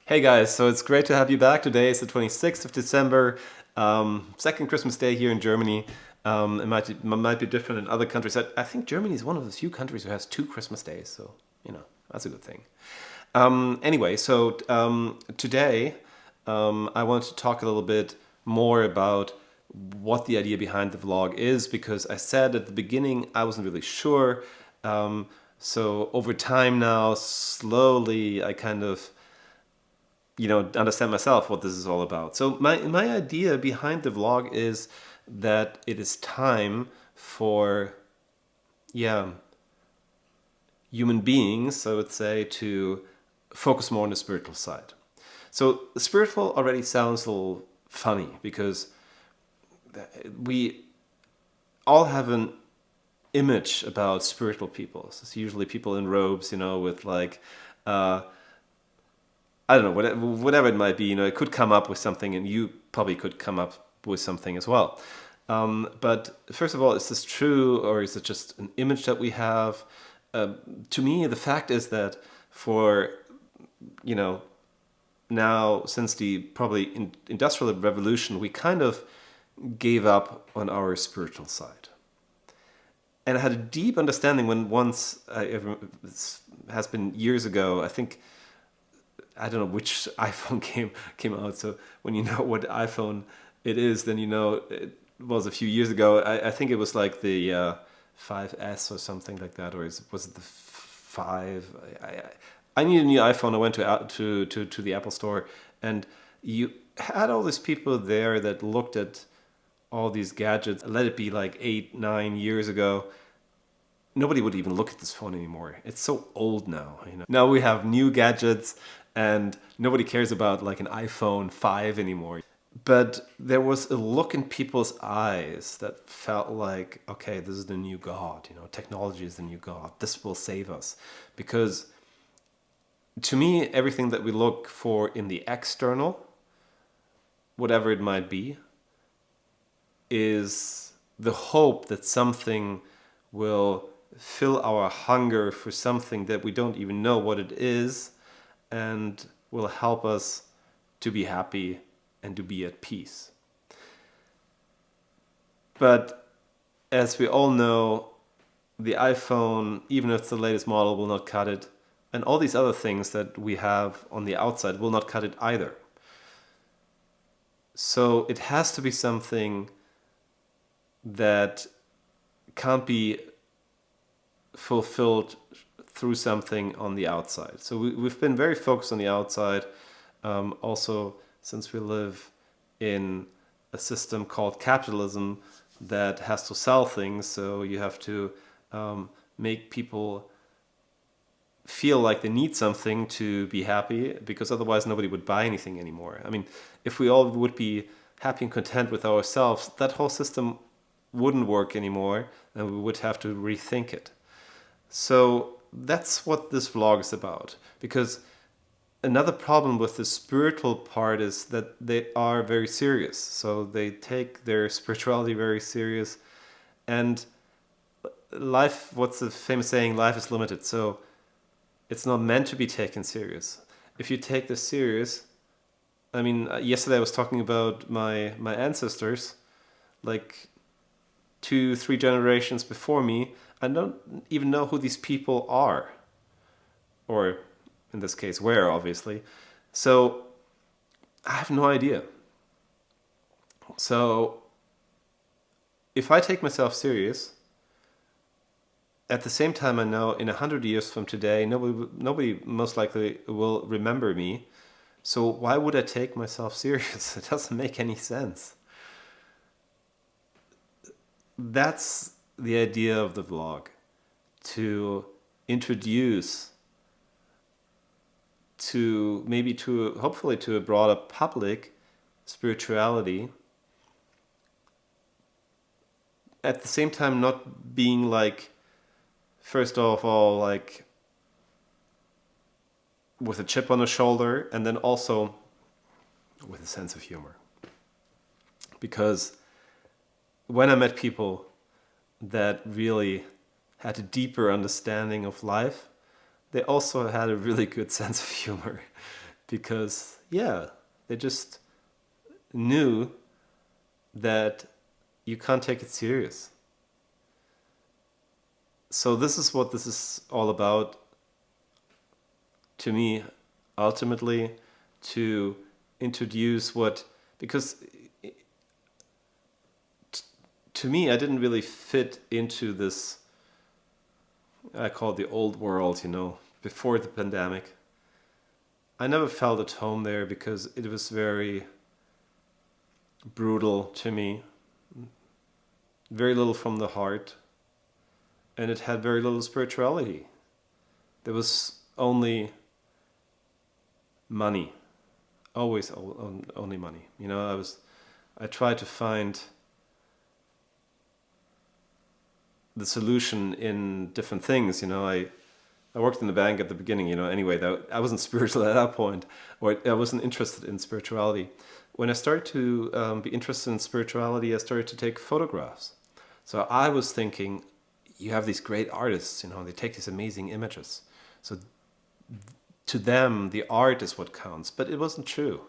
Hey guys, so it's great to have you back. Today is the 26th of December, second Christmas day here in Germany. It might be different in other countries. I think Germany is one of the few countries who has two Christmas days, so that's a good thing. Today I want to talk a little bit more about what the idea behind the vlog is, because I said at the beginning I wasn't really sure. So over time now, slowly I kind of understand myself what this is all about. So my idea behind the vlog is that it is time for human beings, I would say, to focus more on the spiritual side. So spiritual already sounds a little funny because we all have an image about spiritual people. So it's usually people in robes, with like I don't know, whatever it might be, it could come up with something, and you probably could come up with something as well. But first of all, is this true, or is it just an image that we have? To me, the fact is that for, now, since the probably industrial revolution, we kind of gave up on our spiritual side. And I had a deep understanding when this has been years ago, I don't know which iPhone came out. So when you know what iPhone it is, then it was a few years ago. I think it was like the 5S or something like that, or was it the 5? I need a new iPhone. I went to the Apple Store, and you had all these people there that looked at all these gadgets. Let it be like 8-9 years ago. Nobody would even look at this phone anymore. It's so old now. Now we have new gadgets, and nobody cares about like an iPhone 5 anymore. But there was a look in people's eyes that felt like, okay, this is the new God. Technology is the new God. This will save us. Because to me, everything that we look for in the external, whatever it might be, is the hope that something will fill our hunger for something that we don't even know what it is, and will help us to be happy and to be at peace. But as we all know, the iPhone, even if it's the latest model, will not cut it. And all these other things that we have on the outside will not cut it either. So it has to be something that can't be fulfilled through something on the outside. So we've been very focused on the outside, also since we live in a system called capitalism that has to sell things. So you have to make people feel like they need something to be happy, because otherwise nobody would buy anything anymore. I mean, if we all would be happy and content with ourselves, that whole system wouldn't work anymore, and we would have to rethink it. So that's what this vlog is about. Because another problem with the spiritual part is that they are very serious. So they take their spirituality very serious. And life, what's the famous saying? Life is limited. So it's not meant to be taken serious. If you take this serious, I mean, yesterday I was talking about my ancestors, like 2-3 generations before me. I don't even know who these people are, or in this case, where, obviously. So I have no idea. So if I take myself serious, at the same time I know in 100 years from today, nobody most likely will remember me. So why would I take myself serious? It doesn't make any sense. That's the idea of the vlog, to introduce hopefully to a broader public spirituality, at the same time not being like first of all, like with a chip on the shoulder, and then also with a sense of humor. Because when I met people that really had a deeper understanding of life, they also had a really good sense of humor. Because, yeah, they just knew that you can't take it serious. So this is what this is all about to me, ultimately, to introduce what, because to me, I didn't really fit into this, I call it the old world, before the pandemic. I never felt at home there because it was very brutal to me, very little from the heart, and it had very little spirituality. There was only money, always only money. I tried to find the solution in different things. I worked in the bank at the beginning, anyway, I wasn't spiritual at that point, or I wasn't interested in spirituality. When I started to be interested in spirituality, I started to take photographs. So I was thinking, you have these great artists, they take these amazing images. So to them, the art is what counts, but it wasn't true.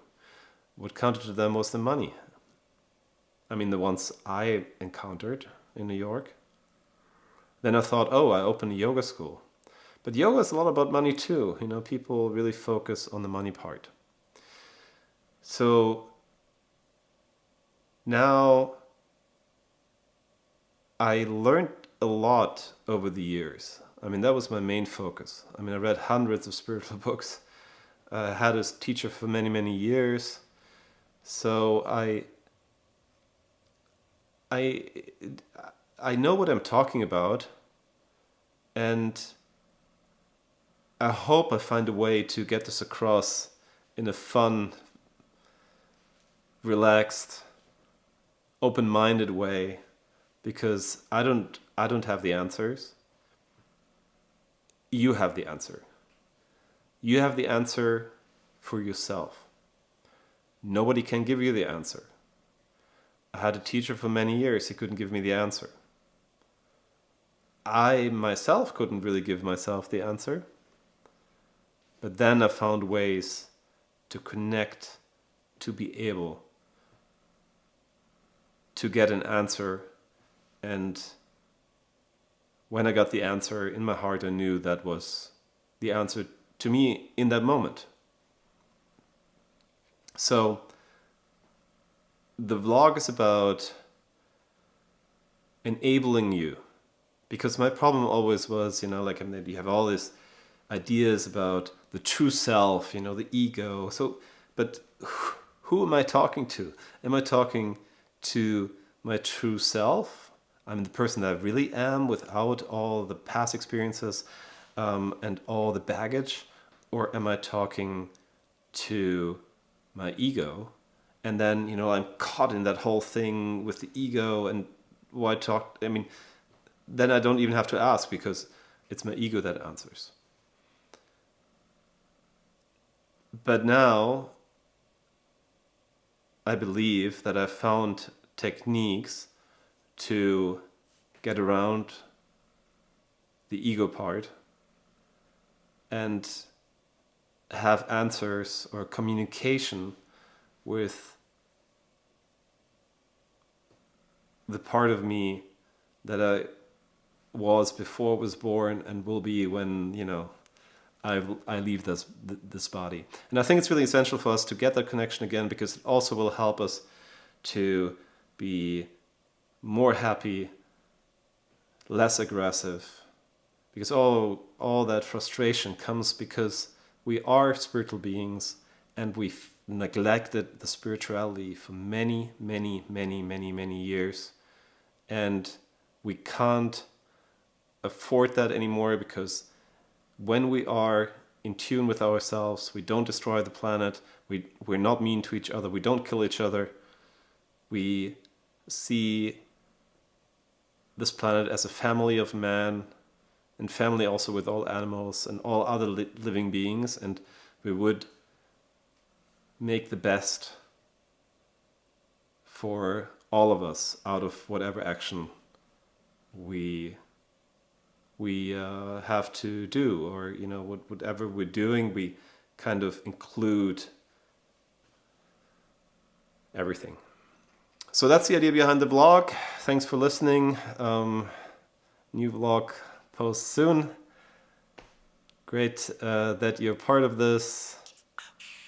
What counted to them was the money. I mean, the ones I encountered in New York. Then I thought, I opened a yoga school. But yoga is a lot about money too. People really focus on the money part. So now I learned a lot over the years. I mean, that was my main focus. I mean, I read hundreds of spiritual books. I had a teacher for many, many years. So I know what I'm talking about, and I hope I find a way to get this across in a fun, relaxed, open-minded way, because I don't have the answers. You have the answer. You have the answer for yourself. Nobody can give you the answer. I had a teacher for many years. He couldn't give me the answer. I myself couldn't really give myself the answer. But then I found ways to connect, to be able to get an answer. And when I got the answer in my heart, I knew that was the answer to me in that moment. So the vlog is about enabling you, because my problem always was, you have all these ideas about the true self, the ego. So, but who am I talking to? Am I talking to my true self? I'm the person that I really am without all the past experiences and all the baggage? Or am I talking to my ego? And then, I'm caught in that whole thing with the ego, and then I don't even have to ask, because it's my ego that answers. But now I believe that I've found techniques to get around the ego part and have answers or communication with the part of me that I was before I was born and will be when, I leave this body. And I think it's really essential for us to get that connection again, because it also will help us to be more happy, less aggressive, because all that frustration comes because we are spiritual beings and we've neglected the spirituality for many, many, many, many, many years, and we can't afford that anymore, because when we are in tune with ourselves, we don't destroy the planet, we're not mean to each other, we don't kill each other, we see this planet as a family of man, in family also with all animals and all other living beings, and we would make the best for all of us out of whatever action we have to do, or whatever we're doing, we kind of include everything. So that's the idea behind the vlog. Thanks for listening. New vlog post soon. Great that you're part of this.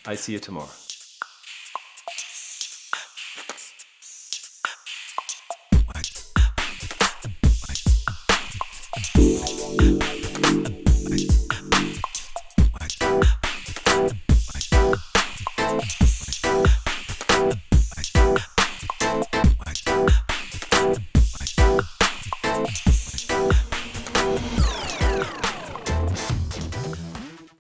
I see you tomorrow.